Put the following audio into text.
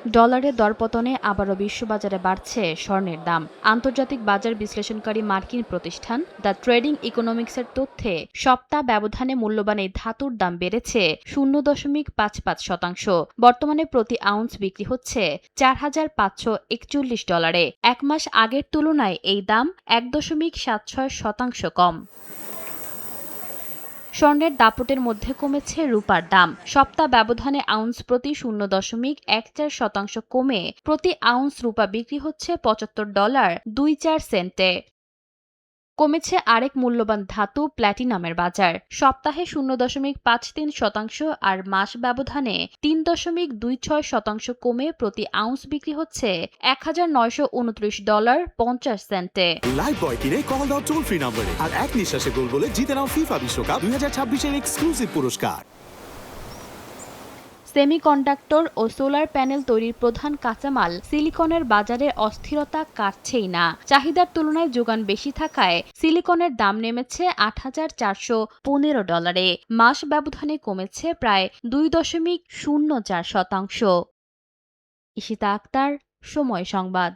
ডলারের দরপতনে আবারও বিশ্ববাজারে বাড়ছে স্বর্ণের দাম। আন্তর্জাতিক বাজার বিশ্লেষণকারী মার্কিন প্রতিষ্ঠান দ্য ট্রেডিং ইকোনমিক্সের তথ্যে সপ্তাহ ব্যবধানে মূল্যবান এই ধাতুর দাম বেড়েছে 0.55%। বর্তমানে প্রতি আউন্স বিক্রি হচ্ছে $4,541। এক মাস আগের তুলনায় এই দাম 1.76% কম। স্বর্ণের দাপটের মধ্যে কমেছে রূপার দাম। সপ্তাহ ব্যবধানে আউন্স প্রতি 0.14% কমে প্রতি আউন্স রূপা বিক্রি হচ্ছে $75.24। কমেছে আরেক মূল্যবান ধাতু প্ল্যাটিনামের বাজার। সপ্তাহে 0.53% আর মাস ব্যবধানে 3.26% কমে প্রতি আউন্স বিক্রি হচ্ছে $1,929.50। লাইফবয় কিনে কল দাও টোল ফ্রি নম্বরে আর এক নিঃশ্বাসে গোল বলে জিতে নাও ফিফা বিশ্বকাপ 2026 এর এক্সক্লুসিভ পুরস্কার। সেমিকন্ডাক্টর ও সোলার প্যানেল তৈরির প্রধান কাঁচামাল সিলিকনের বাজারে অস্থিরতা কাটছেই না। চাহিদার তুলনায় যোগান বেশি থাকায় সিলিকনের দাম নেমেছে $8,415। মাস ব্যবধানে কমেছে প্রায় 2.04%। ঈশিতা আক্তার, সময় সংবাদ।